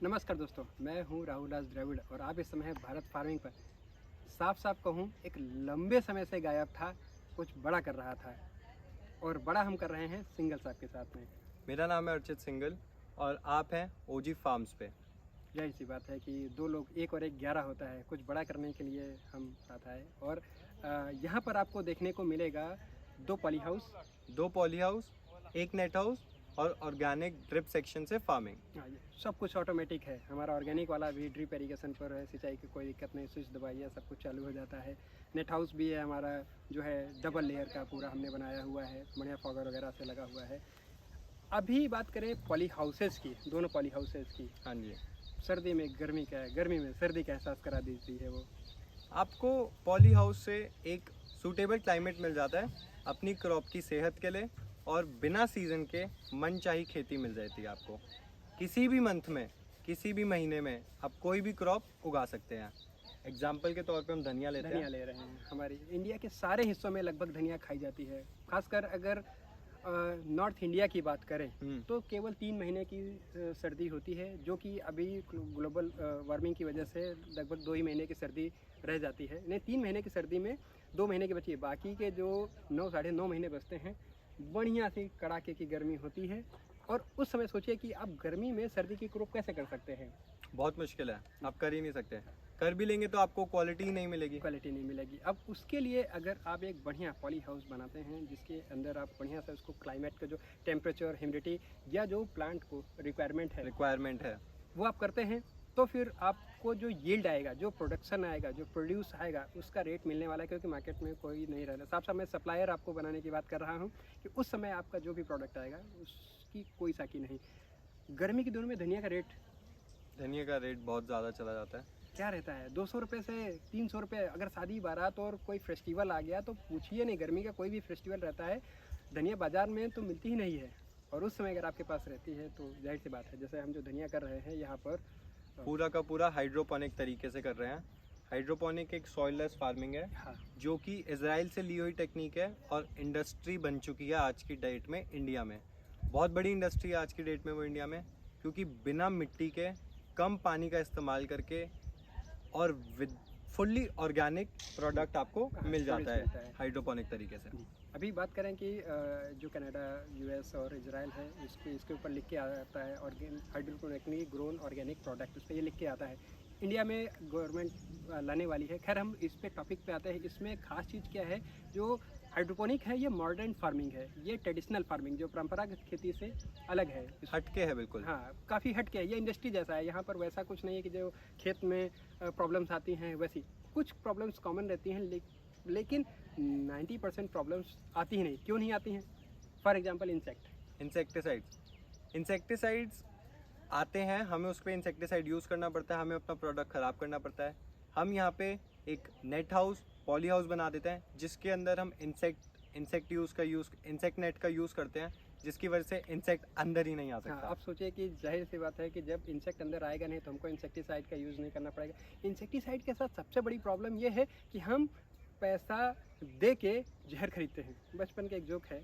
नमस्कार दोस्तों, मैं हूं राहुल दास द्रविड़ और आप इस समय भारत फार्मिंग पर साफ साफ कहूं एक लंबे समय से गायब था, कुछ बड़ा कर रहा था और बड़ा हम कर रहे हैं सिंगल साहब के साथ में। मेरा नाम है अर्चित सिंगल और आप हैं ओजी फार्म्स पे। जाहिर सी बात है कि दो लोग, एक और एक 11 होता है। कुछ बड़ा करने के लिए हम साथ आए और यहाँ पर आपको देखने को मिलेगा 2 poly house, 2 poly house, 1 net house और ऑर्गेनिक ड्रिप सेक्शन से फार्मिंग। हाँ, ये सब कुछ ऑटोमेटिक है। हमारा ऑर्गेनिक वाला भी ड्रिप इरीगेशन पर है, सिंचाई की कोई दिक्कत नहीं, स्विच दबाइए सब कुछ चालू हो जाता है। नेट हाउस भी है हमारा, जो है डबल लेयर का पूरा हमने बनाया हुआ है, बढ़िया फॉगर वगैरह से लगा हुआ है। अभी बात करें पॉली हाउसेस की, दोनों पॉली हाउसेस की। हाँ जी, सर्दी में गर्मी का, गर्मी में सर्दी का एहसास करा देती है वो। आपको पॉली हाउस से एक सूटेबल क्लाइमेट मिल जाता है अपनी क्रॉप की सेहत के लिए और बिना सीज़न के मनचाही खेती मिल जाती है आपको। किसी भी मंथ में, किसी भी महीने में आप कोई भी क्रॉप उगा सकते हैं। एग्जाम्पल के तौर पे हम धनिया लेते धनिया हैं। ले रहे हैं। हमारी इंडिया के सारे हिस्सों में लगभग धनिया खाई जाती है। खासकर अगर नॉर्थ इंडिया की बात करें तो केवल 3 महीने की सर्दी होती है, जो कि अभी ग्लोबल वार्मिंग की वजह से लगभग 2 ही महीने की सर्दी रह जाती है। नहीं, 3 महीने की सर्दी में 2 महीने की बची है, बाकी के जो 9 साढ़े 9 महीने बचते हैं बढ़िया सी कड़ाके की गर्मी होती है। और उस समय सोचिए कि आप गर्मी में सर्दी की क्रॉप कैसे कर सकते हैं। बहुत मुश्किल है, आप कर ही नहीं सकते। कर भी लेंगे तो आपको क्वालिटी ही नहीं मिलेगी। क्वालिटी नहीं मिलेगी। अब उसके लिए अगर आप एक बढ़िया पॉली हाउस बनाते हैं जिसके अंदर आप बढ़िया से उसको क्लाइमेट का जो टेम्परेचर, ह्यूमिडिटी या जो प्लांट को रिक्वायरमेंट है वो आप करते हैं, तो फिर आपको जो यील्ड आएगा, जो प्रोडक्शन आएगा, जो प्रोड्यूस आएगा, उसका रेट मिलने वाला है। क्योंकि मार्केट में कोई नहीं रहना। साफ साफ मैं सप्लायर आपको बनाने की बात कर रहा हूँ कि उस समय आपका जो भी प्रोडक्ट आएगा उसकी कोई साकी नहीं। गर्मी के दिनों में धनिया का रेट बहुत ज़्यादा चला जाता है। क्या रहता है, 200 रुपये से 300 रुपये। अगर शादी बारात और कोई फेस्टिवल आ गया तो पूछिए नहीं, गर्मी का कोई भी फेस्टिवल रहता है, धनिया बाजार में तो मिलती ही नहीं है। और उस समय अगर आपके पास रहती है तो जाहिर सी बात है, जैसे हम जो धनिया कर रहे हैं यहाँ पर पूरा का पूरा हाइड्रोपोनिक तरीके से कर रहे हैं। हाइड्रोपोनिक एक सॉइललेस फार्मिंग है, हाँ, जो कि इजराइल से ली हुई टेक्निक है और इंडस्ट्री बन चुकी है आज की डेट में इंडिया में। बहुत बड़ी इंडस्ट्री है आज की डेट में वो इंडिया में, क्योंकि बिना मिट्टी के, कम पानी का इस्तेमाल करके और विद फुल्ली ऑर्गेनिक प्रोडक्ट आपको मिल जाता है हाइड्रोपोनिक तरीके से। अभी बात करें कि जो कनाडा, यूएस और इजराइल है, इसके ऊपर लिख के आता है हाइड्रोपोनिकली ग्रोन ऑर्गेनिक प्रोडक्ट, उस पर ये लिख के आता है। इंडिया में गवर्नमेंट लाने वाली है। खैर, हम इस पे टॉपिक पे आते हैं। इसमें खास चीज़ क्या है, जो हाइड्रोपोनिक है ये मॉडर्न फार्मिंग है, ये ट्रेडिशनल फार्मिंग जो परंपरागत खेती से अलग है, हटके है बिल्कुल। हाँ, काफ़ी हटके है। ये इंडस्ट्री जैसा है। यहाँ पर वैसा कुछ नहीं है कि जो खेत में प्रॉब्लम्स आती हैं वैसी। कुछ प्रॉब्लम्स कॉमन रहती हैं, लेकिन 90% प्रॉब्लम्स आती ही नहीं। क्यों नहीं आती हैं? फॉर एग्जांपल इंसेक्टिसाइड्स आते हैं, हमें उस पर इंसेक्टिसाइड यूज़ करना पड़ता है, हमें अपना प्रोडक्ट ख़राब करना पड़ता है। हम यहाँ पे एक नेट हाउस, पॉली हाउस बना देते हैं, जिसके अंदर हम इंसेक्ट नेट का यूज़ करते हैं, जिसकी वजह से इंसेक्ट अंदर ही नहीं आ सकता। हाँ, आप सोचिए कि जाहिर सी बात है कि जब इंसेक्ट अंदर आएगा नहीं तो हमको इंसेक्टिसाइड का यूज़ नहीं करना पड़ेगा। इंसेक्टिसाइड के साथ सबसे बड़ी प्रॉब्लम ये है कि हम पैसा दे के जहर खरीदते हैं। बचपन का एक जोक है,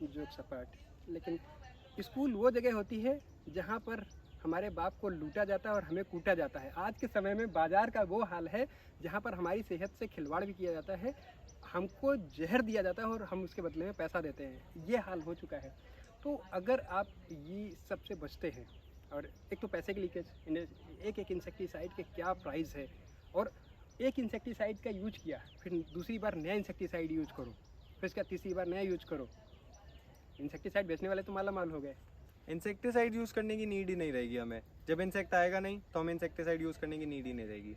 जोक सपाट, लेकिन स्कूल वो जगह होती है जहाँ पर हमारे बाप को लूटा जाता है और हमें कूटा जाता है। आज के समय में बाजार का वो हाल है जहाँ पर हमारी सेहत से खिलवाड़ भी किया जाता है, हमको जहर दिया जाता है और हम उसके बदले में पैसा देते हैं। ये हाल हो चुका है। तो अगर आप ये सबसे बचते हैं, और एक तो पैसे की लीकेज, एक इंसेक्टिसाइड के क्या प्राइस है, और एक इंसेक्टिसाइड का यूज किया, फिर दूसरी बार नया इंसेक्टिसाइड यूज करो, फिर इसका तीसरी बार नया यूज करो। इंसेक्टिसाइड बेचने वाले तो माला माल हो गए। इंसेक्टिसाइड यूज़ करने की नीड ही नहीं रहेगी हमें। जब इंसेक्ट आएगा नहीं तो हमें इंसेक्टिसाइड यूज़ करने की नीड ही नहीं रहेगी।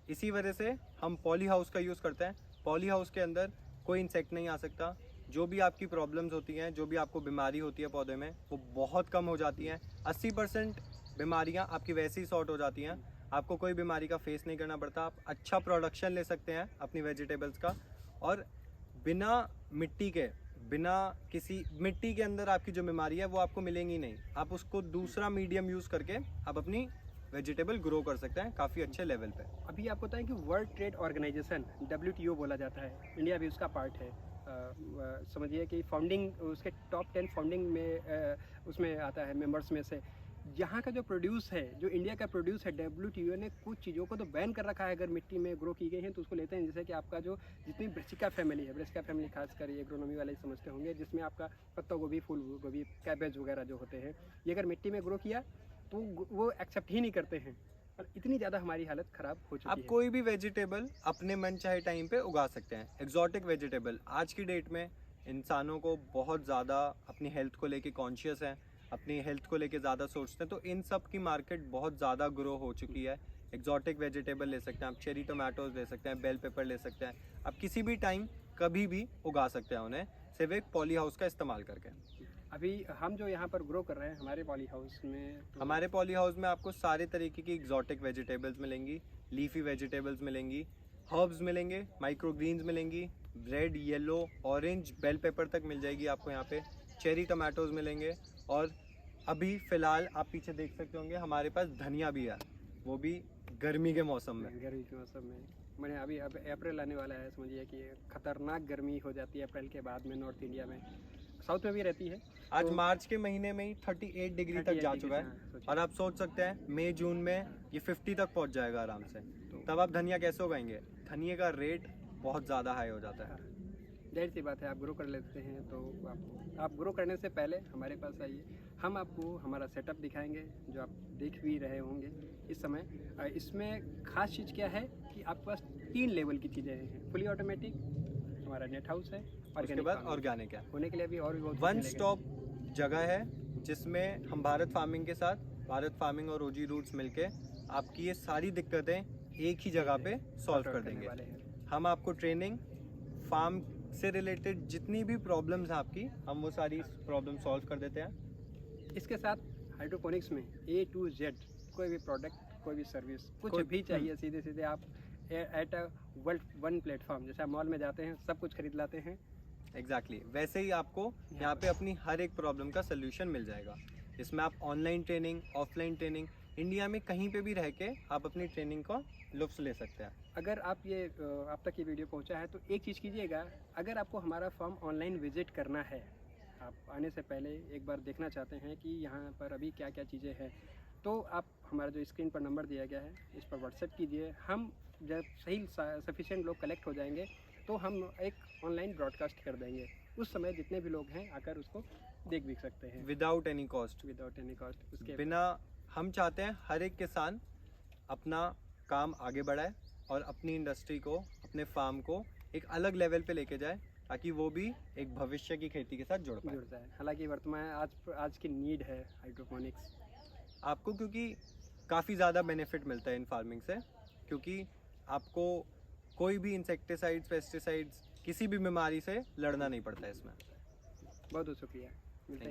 इसी वजह से हम पॉली हाउस का यूज़ करते हैं। पॉली हाउस के अंदर कोई इंसेक्ट नहीं आ सकता। जो भी आपकी प्रॉब्लम्स होती हैं, जो भी आपको बीमारी होती है पौधे में, वो बहुत कम हो जाती हैं। 80% बीमारियां आपकी वैसे ही सॉर्ट हो जाती हैं। आपको कोई बीमारी का फेस नहीं करना पड़ता। आप अच्छा प्रोडक्शन ले सकते हैं अपनी वेजिटेबल्स का, और बिना मिट्टी के, बिना किसी मिट्टी के अंदर आपकी जो बीमारी है वो आपको मिलेंगी नहीं। आप उसको दूसरा मीडियम यूज़ करके आप अपनी वेजिटेबल ग्रो कर सकते हैं काफ़ी अच्छे लेवल पे। अभी आपको बताएं कि वर्ल्ड ट्रेड ऑर्गेनाइजेशन WTO बोला जाता है, इंडिया भी उसका पार्ट है। समझिए कि फाउंडिंग, उसके टॉप 10 फाउंडिंग में उसमें आता है मेंबर्स में से। यहाँ का जो प्रोड्यूस है, जो इंडिया का प्रोड्यूस है, WTO ने कुछ चीज़ों को तो बैन कर रखा है अगर मिट्टी में ग्रो की गई हैं तो उसको लेते हैं। जैसे कि आपका जो जितनी ब्रेसिका फैमिली है, ब्रेसिका फैमिली खासकर ये एग्रोनॉमी वाले समझते होंगे, जिसमें आपका पत्ता गोभी, फूल गोभी, कैबेज वगैरह जो होते हैं, ये अगर मिट्टी में ग्रो किया तो वो एक्सेप्ट ही नहीं करते हैं। और इतनी ज़्यादा हमारी हालत ख़राब हो चुकी आप है। कोई भी वेजिटेबल अपने मन चाहे टाइम पे उगा सकते हैं। एग्जॉटिक वेजिटेबल आज की डेट में इंसानों को बहुत ज़्यादा अपनी हेल्थ को लेके कॉन्शियस हैं, अपनी हेल्थ को लेके ज़्यादा सोचते हैं, तो इन सब की मार्केट बहुत ज़्यादा ग्रो हो चुकी है। एग्जॉटिक वेजिटेबल ले सकते हैं आप, चेरी टोमेटोज ले सकते हैं, बेल पेपर ले सकते हैं, आप किसी भी टाइम कभी भी उगा सकते हैं उन्हें, सिर्फ एक पॉली हाउस का इस्तेमाल करके। अभी हम जो यहाँ पर ग्रो कर रहे हैं हमारे पॉली हाउस में, तो हमारे पॉली हाउस में आपको सारे तरीके की एग्जॉटिक वेजिटेबल्स मिलेंगी, लीफी वेजिटेबल्स मिलेंगी, हर्ब्स मिलेंगे, माइक्रो ग्रीन्स मिलेंगी, red, yellow, orange, bell pepper तक मिल जाएगी आपको यहाँ पे, चेरी टमाटोज मिलेंगे, और अभी फ़िलहाल आप पीछे देख सकते होंगे हमारे पास धनिया भी है, वो भी गर्मी के मौसम में। गर्मी के मौसम में मैंने अभी अब अप्रैल आने वाला है, समझिए कि खतरनाक गर्मी हो जाती है अप्रैल के बाद में नॉर्थ इंडिया में, साउथ में भी रहती है। आज तो मार्च के महीने में ही 38 डिग्री तक जा चुका है, और आप सोच सकते हैं मई जून में ये 50 तक पहुंच जाएगा आराम से। तब आप धनिया कैसे उगाएंगे? धनिया का रेट बहुत ज़्यादा हाई हो जाता है। जाहिर सी बात है, आप ग्रो कर लेते हैं तो आप ग्रो करने से पहले हमारे पास आइए, हम आपको हमारा सेटअप दिखाएंगे जो आप देख भी रहे होंगे इस समय। इसमें खास चीज़ क्या है कि आपके पास 3 लेवल की चीज़ें हैं। फुली ऑटोमेटिक हमारा नेट हाउस है, उसके बाद ऑर्गेनिक है। होने के लिए अभी और भी बहुत वन स्टॉप जगह है जिसमें हम भारत फार्मिंग के साथ, भारत फार्मिंग और ओजी रूट्स मिलके आपकी ये सारी दिक्कतें एक ही जगह पे सॉल्व कर देंगे। वाले हैं। हम आपको ट्रेनिंग, फार्म से रिलेटेड जितनी भी प्रॉब्लम्स हैं आपकी, हम वो सारी प्रॉब्लम सॉल्व कर देते हैं। इसके साथ हाइड्रोपोनिक्स में A to Z कोई भी प्रोडक्ट, कोई भी सर्विस, कुछ कोई- भी चाहिए, सीधे सीधे आप एट अ वन प्लेटफॉर्म, जैसे आप मॉल में जाते हैं सब कुछ खरीद लाते हैं, एग्जैक्टली वैसे ही आपको यहाँ पे अपनी हर एक प्रॉब्लम का सोल्यूशन मिल जाएगा। इसमें आप online training, offline training, India में कहीं पे भी रह के आप अपनी ट्रेनिंग का लुत्फ ले सकते हैं। अगर आप आप तक ये वीडियो पहुंचा है तो एक चीज़ कीजिएगा, अगर आपको हमारा फॉर्म ऑनलाइन विजिट करना है, आप आने से पहले एक बार देखना चाहते हैं कि यहाँ पर अभी क्या क्या चीज़ें हैं, तो आप हमारा जो स्क्रीन पर नंबर दिया गया है इस पर व्हाट्सएप कीजिए। हम जब सही सफिशिएंट लोग कलेक्ट हो जाएंगे तो हम एक ऑनलाइन ब्रॉडकास्ट कर देंगे, उस समय जितने भी लोग हैं आकर उसको देख भी सकते हैं without any cost. Without any cost. उसके बिना, हम चाहते हैं हर एक किसान अपना काम आगे बढ़ाए और अपनी इंडस्ट्री को, अपने फार्म को एक अलग लेवल पे लेके जाए, ताकि वो भी एक भविष्य की खेती के साथ जुड़ पाए। जुड़ जाए। हालांकि वर्तमान आज की नीड है हाइड्रोपोनिक्स। आपको क्योंकि काफ़ी ज़्यादा बेनिफिट मिलता है इन फार्मिंग से, क्योंकि आपको कोई भी इंसेक्टिसाइड्स, पेस्टिसाइड्स, किसी भी बीमारी से लड़ना नहीं पड़ता है इसमें। बहुत बहुत शुक्रिया। मिलते हैं।